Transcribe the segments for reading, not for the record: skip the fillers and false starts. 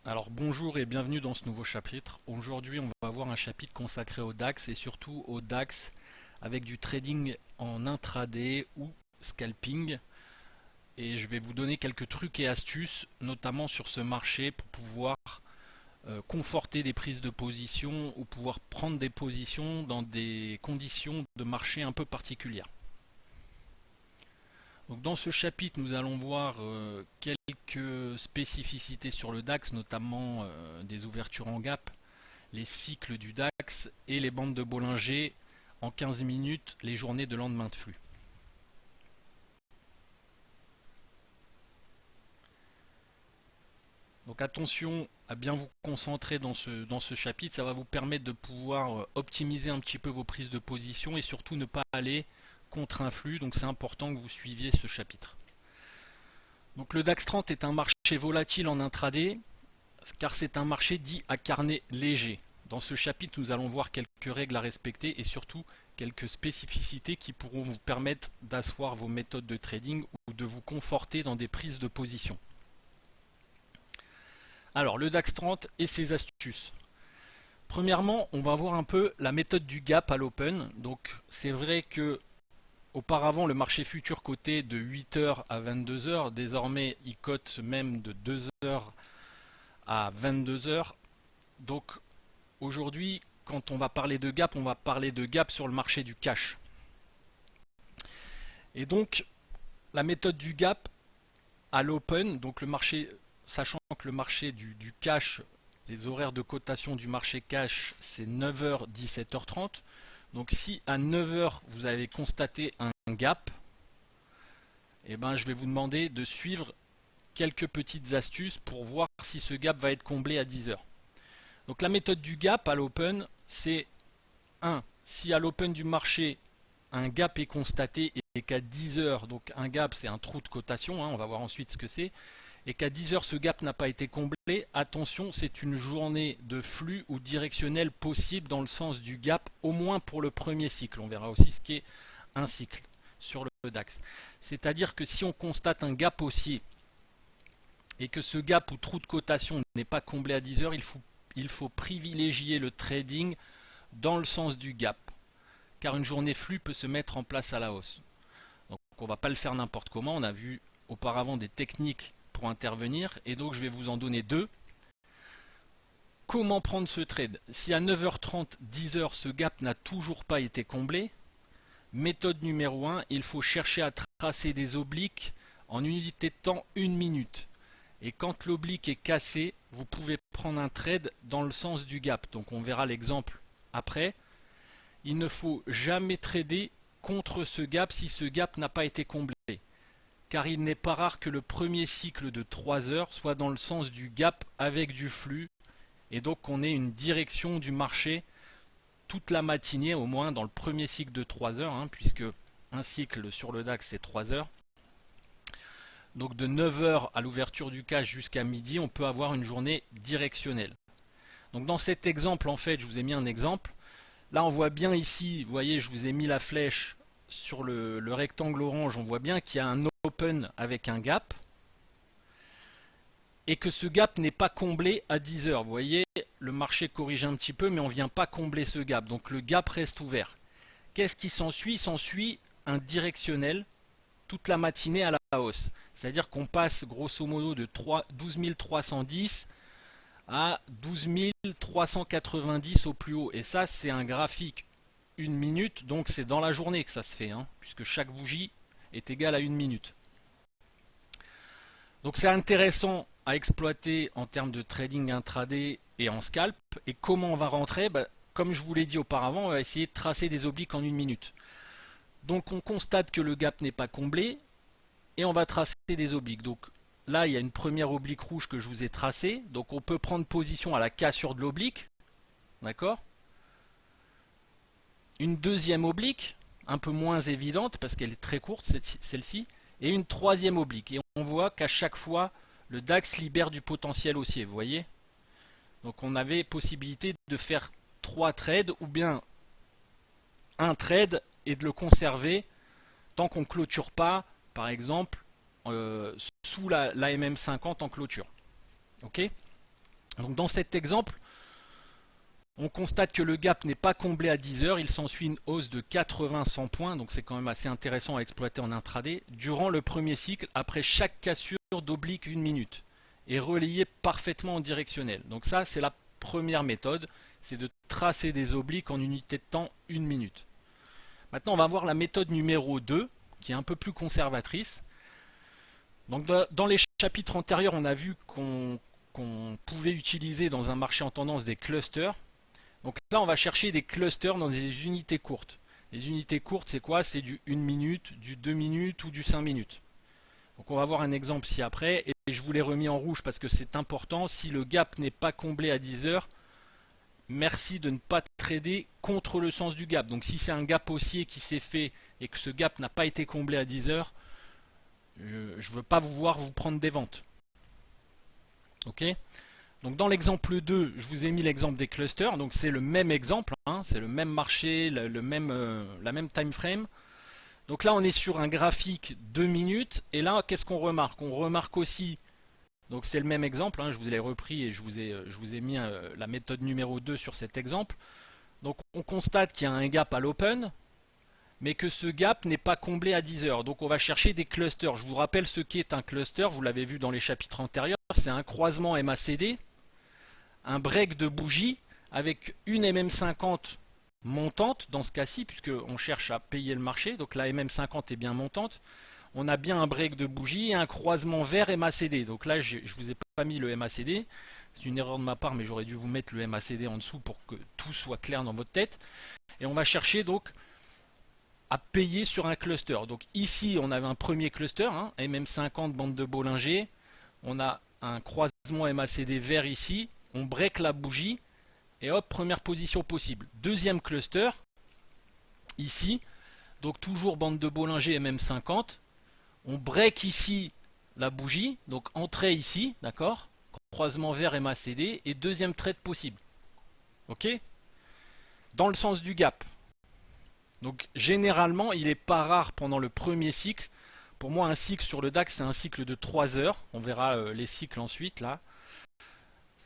Alors bonjour et bienvenue dans ce nouveau chapitre. Aujourd'hui on va avoir un chapitre consacré au DAX et surtout au DAX avec du trading en intraday ou scalping. Et je vais vous donner quelques trucs et astuces, notamment sur ce marché pour pouvoir conforter des prises de position ou pouvoir prendre des positions dans des conditions de marché un peu particulières. Donc dans ce chapitre, nous allons voir quelques spécificités sur le DAX, notamment des ouvertures en gap, les cycles du DAX et les bandes de Bollinger en 15 minutes, les journées de lendemain de flux. Donc attention à bien vous concentrer dans ce chapitre, ça va vous permettre de pouvoir optimiser un petit peu vos prises de position et surtout ne pas aller contre un flux, donc c'est important que vous suiviez ce chapitre. Donc le DAX 30 est un marché volatile en intraday, car c'est un marché dit à carnet léger. Dans ce chapitre, nous allons voir quelques règles à respecter et surtout quelques spécificités qui pourront vous permettre d'asseoir vos méthodes de trading ou de vous conforter dans des prises de position. Alors, le DAX 30 et ses astuces. Premièrement, on va voir un peu la méthode du gap à l'open. Donc, c'est vrai que auparavant, le marché futur cotait de 8h à 22h. Désormais, il cote même de 2h à 22h. Donc, aujourd'hui, quand on va parler de gap, on va parler de gap sur le marché du cash. Et donc, la méthode du gap à l'open, donc le marché, sachant que le marché du cash, les horaires de cotation du marché cash, c'est 9h, 17h30. Donc si à 9h vous avez constaté un gap, eh ben, je vais vous demander de suivre quelques petites astuces pour voir si ce gap va être comblé à 10h. Donc la méthode du gap à l'open, c'est 1. Si à l'open du marché, un gap est constaté et qu'à 10h, donc un gap c'est un trou de cotation, on va voir ensuite ce que c'est, et qu'à 10h ce gap n'a pas été comblé, attention, c'est une journée de flux ou directionnel possible dans le sens du gap, au moins pour le premier cycle. On verra aussi ce qu'est un cycle sur le DAX. C'est-à-dire que si on constate un gap haussier et que ce gap ou trou de cotation n'est pas comblé à 10h, il faut privilégier le trading dans le sens du gap, car une journée flux peut se mettre en place à la hausse. Donc on ne va pas le faire n'importe comment, on a vu auparavant des techniques pour intervenir, et donc je vais vous en donner deux. Comment prendre ce trade? Si à 9h30, 10h, ce gap n'a toujours pas été comblé, méthode numéro 1, il faut chercher à tracer des obliques en unité de temps 1 minute. Et quand l'oblique est cassé, vous pouvez prendre un trade dans le sens du gap. Donc on verra l'exemple après. Il ne faut jamais trader contre ce gap si ce gap n'a pas été comblé. Car il n'est pas rare que le premier cycle de 3 heures soit dans le sens du gap avec du flux. Et donc on ait une direction du marché toute la matinée, au moins dans le premier cycle de 3 heures, puisque un cycle sur le DAX c'est 3 heures. Donc de 9h à l'ouverture du cash jusqu'à midi, on peut avoir une journée directionnelle. Donc dans cet exemple, en fait, je vous ai mis un exemple. Là, on voit bien ici, vous voyez, je vous ai mis la flèche sur le rectangle orange. On voit bien qu'il y a un open avec un gap. Et que ce gap n'est pas comblé à 10h. Vous voyez, le marché corrige un petit peu, mais on ne vient pas combler ce gap. Donc le gap reste ouvert. Qu'est-ce qui s'ensuit? S'ensuit un directionnel toute la matinée à la hausse. C'est-à-dire qu'on passe grosso modo de 12 310 à 12 390 au plus haut. Et ça, c'est un graphique 1 minute, donc c'est dans la journée que ça se fait, puisque chaque bougie est égale à 1 minute. Donc c'est intéressant à exploiter en termes de trading intraday et en scalp. Et comment on va rentrer? Comme je vous l'ai dit auparavant, on va essayer de tracer des obliques en 1 minute. Donc on constate que le gap n'est pas comblé et on va tracer des obliques. Donc là, il y a une première oblique rouge que je vous ai tracée. Donc on peut prendre position à la cassure de l'oblique. D'accord? Une deuxième oblique, un peu moins évidente parce qu'elle est très courte, celle-ci. Et une troisième oblique. Et on voit qu'à chaque fois, le DAX libère du potentiel haussier. Vous voyez? Donc on avait possibilité de faire 3 trades ou bien un trade et de le conserver tant qu'on ne clôture pas, par exemple, sous la MM50 en clôture. Ok? Donc dans cet exemple, on constate que le gap n'est pas comblé à 10 heures, il s'ensuit une hausse de 80-100 points, donc c'est quand même assez intéressant à exploiter en intraday, durant le premier cycle, après chaque cassure d'oblique 1 minute, et relayé parfaitement en directionnel. Donc ça, c'est la première méthode, c'est de tracer des obliques en unité de temps 1 minute. Maintenant, on va voir la méthode numéro 2, qui est un peu plus conservatrice. Donc dans les chapitres antérieurs, on a vu qu'on pouvait utiliser dans un marché en tendance des clusters. Donc là, on va chercher des clusters dans des unités courtes. Les unités courtes, c'est quoi? C'est du 1 minute, du 2 minutes ou du 5 minutes. Donc on va voir un exemple ci-après. Et je vous l'ai remis en rouge parce que c'est important. Si le gap n'est pas comblé à 10 heures, merci de ne pas trader contre le sens du gap. Donc si c'est un gap haussier qui s'est fait et que ce gap n'a pas été comblé à 10 heures, je ne veux pas vous voir vous prendre des ventes. Ok? Donc dans l'exemple 2, je vous ai mis l'exemple des clusters. Donc c'est le même exemple, hein, c'est le même marché, la même time frame. Donc là on est sur un graphique 2 minutes. Et là qu'est-ce qu'on remarque? On remarque aussi, donc c'est le même exemple, hein, je vous l'ai repris et je vous ai mis la méthode numéro 2 sur cet exemple. Donc on constate qu'il y a un gap à l'open, mais que ce gap n'est pas comblé à 10 heures. Donc on va chercher des clusters. Je vous rappelle ce qu'est un cluster, vous l'avez vu dans les chapitres antérieurs. C'est un croisement MACD, un break de bougie avec une MM50 montante dans ce cas-ci, puisqu'on cherche à payer le marché. Donc la MM50 est bien montante. On a bien un break de bougie et un croisement vert MACD. Donc là, je ne vous ai pas mis le MACD. C'est une erreur de ma part, mais j'aurais dû vous mettre le MACD en dessous pour que tout soit clair dans votre tête. Et on va chercher donc à payer sur un cluster. Donc ici, on avait un premier cluster, hein, MM50, bande de Bollinger. On a un croisement MACD vert ici. On break la bougie. Et hop, première position possible. Deuxième cluster, ici. Donc toujours bande de Bollinger MM50. On break ici la bougie. Donc entrée ici, d'accord? Croisement vert MACD. Et deuxième trade possible. Ok? Dans le sens du gap. Donc généralement, il n'est pas rare pendant le premier cycle. Pour moi, un cycle sur le DAX, c'est un cycle de 3 heures. On verra les cycles ensuite là.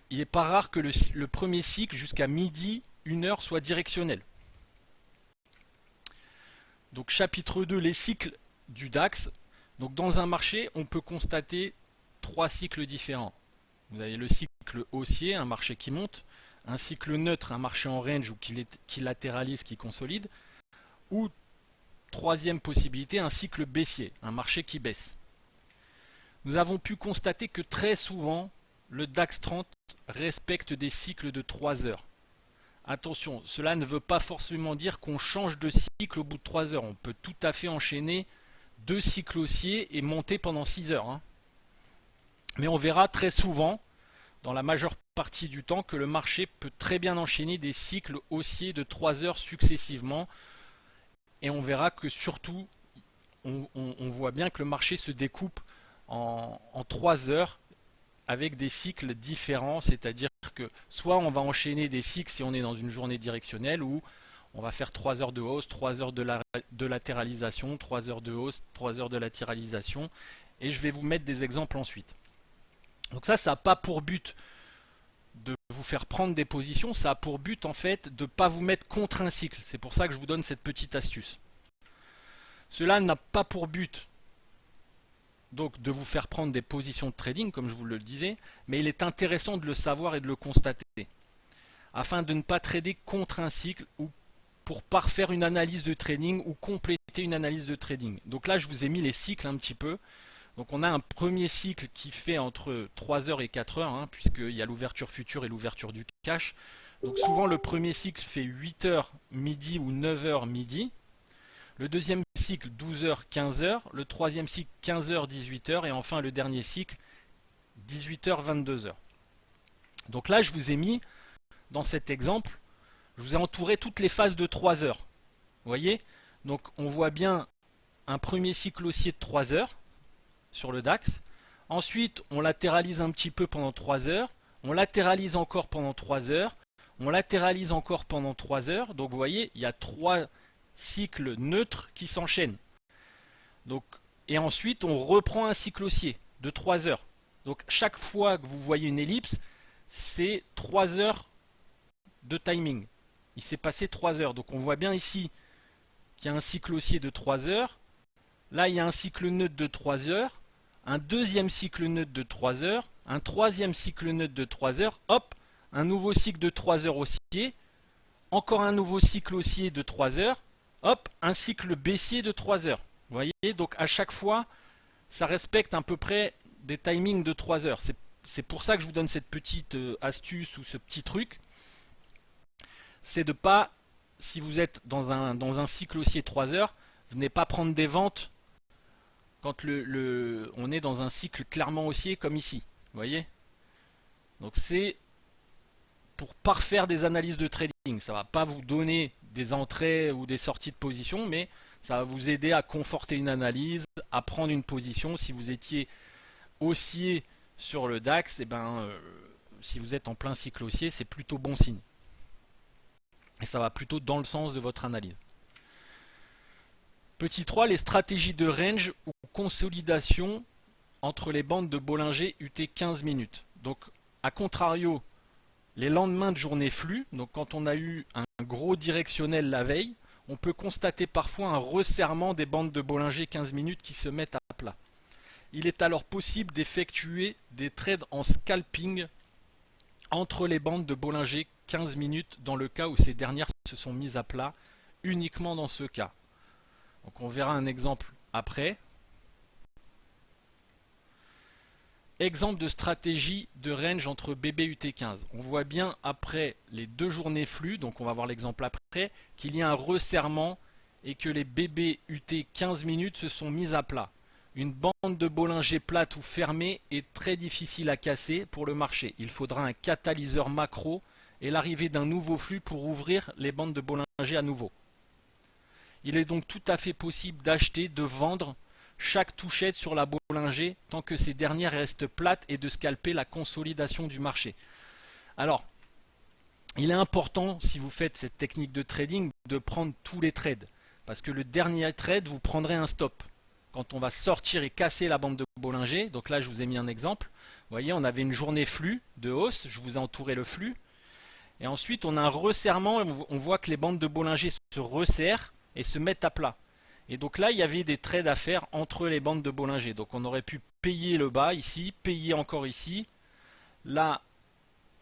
Il n'est pas rare que le premier cycle jusqu'à midi, 1 heure, soit directionnel. Donc chapitre 2, les cycles du DAX. Donc dans un marché, on peut constater 3 cycles différents. Vous avez le cycle haussier, un marché qui monte. Un cycle neutre, un marché en range ou qui latéralise, qui consolide. Ou troisième possibilité, un cycle baissier, un marché qui baisse. Nous avons pu constater que très souvent, le DAX 30 respecte des cycles de 3 heures. Attention, cela ne veut pas forcément dire qu'on change de cycle au bout de 3 heures. On peut tout à fait enchaîner 2 cycles haussiers et monter pendant 6 heures. Hein. Mais on verra très souvent, dans la majeure partie du temps, que le marché peut très bien enchaîner des cycles haussiers de 3 heures successivement. Et on verra que surtout, on voit bien que le marché se découpe en 3 heures avec des cycles différents, c'est-à-dire que soit on va enchaîner des cycles si on est dans une journée directionnelle, ou on va faire 3 heures de hausse, 3 heures de latéralisation, 3 heures de hausse, 3 heures de latéralisation, et je vais vous mettre des exemples ensuite. Donc ça n'a pas pour but de vous faire prendre des positions, ça a pour but en fait de ne pas vous mettre contre un cycle. C'est pour ça que je vous donne cette petite astuce. Cela n'a pas pour but donc de vous faire prendre des positions de trading, comme je vous le disais, mais il est intéressant de le savoir et de le constater, afin de ne pas trader contre un cycle ou pour parfaire une analyse de trading ou compléter une analyse de trading. Donc là, je vous ai mis les cycles un petit peu. Donc on a un premier cycle qui fait entre 3 heures et 4 heures, hein, puisqu'il y a l'ouverture future et l'ouverture du cash. Donc souvent le premier cycle fait 8 heures midi ou 9 heures midi. Le deuxième cycle 12 heures 15 heures. Le troisième cycle 15 heures 18 heures. Et enfin le dernier cycle 18 heures 22 heures. Donc là je vous ai mis, dans cet exemple, je vous ai entouré toutes les phases de 3 heures. Vous voyez? Donc on voit bien un premier cycle haussier de 3 heures. Sur le DAX. Ensuite, on latéralise un petit peu pendant 3 heures. On latéralise encore pendant 3 heures. On latéralise encore pendant 3 heures. Donc vous voyez, il y a 3 cycles neutres qui s'enchaînent. Donc, et ensuite, on reprend un cycle haussier de 3 heures. Donc chaque fois que vous voyez une ellipse, c'est 3 heures de timing. Il s'est passé 3 heures. Donc on voit bien ici qu'il y a un cycle haussier de 3 heures. Là, il y a un cycle neutre de 3 heures. Un deuxième cycle neutre de 3 heures. Un troisième cycle neutre de 3 heures. Hop, un nouveau cycle de 3 heures haussier. Encore un nouveau cycle haussier de 3 heures. Hop, un cycle baissier de 3 heures. Vous voyez, donc à chaque fois, ça respecte à peu près des timings de 3 heures. C'est pour ça que je vous donne cette petite astuce ou ce petit truc. C'est de pas, si vous êtes dans un cycle haussier 3 heures, venez pas prendre des ventes quand on est dans un cycle clairement haussier comme ici. Vous voyez? Donc c'est pour parfaire des analyses de trading. Ça ne va pas vous donner des entrées ou des sorties de position, mais ça va vous aider à conforter une analyse, à prendre une position. Si vous étiez haussier sur le DAX, si vous êtes en plein cycle haussier, c'est plutôt bon signe. Et ça va plutôt dans le sens de votre analyse. Petit 3, les stratégies de range ou consolidation entre les bandes de Bollinger UT 15 minutes. Donc, à contrario, les lendemains de journée flux, donc quand on a eu un gros directionnel la veille, on peut constater parfois un resserrement des bandes de Bollinger 15 minutes qui se mettent à plat. Il est alors possible d'effectuer des trades en scalping entre les bandes de Bollinger 15 minutes dans le cas où ces dernières se sont mises à plat, uniquement dans ce cas. Donc on verra un exemple après. Exemple de stratégie de range entre BBUT15. On voit bien après les 2 journées flux, donc on va voir l'exemple après, qu'il y a un resserrement et que les BBUT 15 minutes se sont mises à plat. Une bande de Bollinger plate ou fermée est très difficile à casser pour le marché. Il faudra un catalyseur macro et l'arrivée d'un nouveau flux pour ouvrir les bandes de Bollinger à nouveau. Il est donc tout à fait possible d'acheter, de vendre chaque touchette sur la Bollinger tant que ces dernières restent plates et de scalper la consolidation du marché. Alors, il est important, si vous faites cette technique de trading, de prendre tous les trades. Parce que le dernier trade, vous prendrez un stop. Quand on va sortir et casser la bande de Bollinger, donc là je vous ai mis un exemple. Vous voyez, on avait une journée flux de hausse, je vous ai entouré le flux. Et ensuite, on a un resserrement, on voit que les bandes de Bollinger se resserrent et se mettent à plat. Et donc là, il y avait des trades à faire entre les bandes de Bollinger. Donc on aurait pu payer le bas ici, payer encore ici. Là,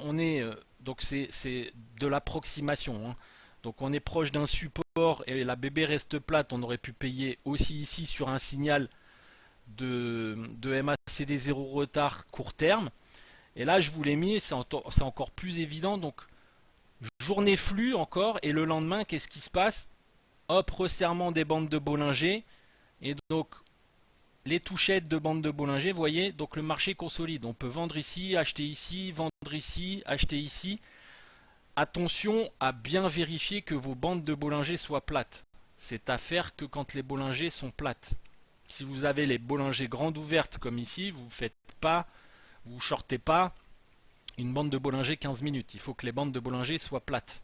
on est donc c'est de l'approximation. Hein. Donc on est proche d'un support et la BB reste plate. On aurait pu payer aussi ici sur un signal de MACD 0 retard court terme. Et là, je vous l'ai mis, c'est encore plus évident. Donc journée flux encore. Et le lendemain, qu'est-ce qui se passe? Hop, resserrement des bandes de Bollinger. Et donc, les touchettes de bandes de Bollinger, vous voyez, donc le marché consolide. On peut vendre ici, acheter ici, vendre ici, acheter ici. Attention à bien vérifier que vos bandes de Bollinger soient plates. C'est à faire que quand les Bollinger sont plates. Si vous avez les Bollinger grandes ouvertes comme ici, vous ne shortez pas une bande de Bollinger 15 minutes. Il faut que les bandes de Bollinger soient plates.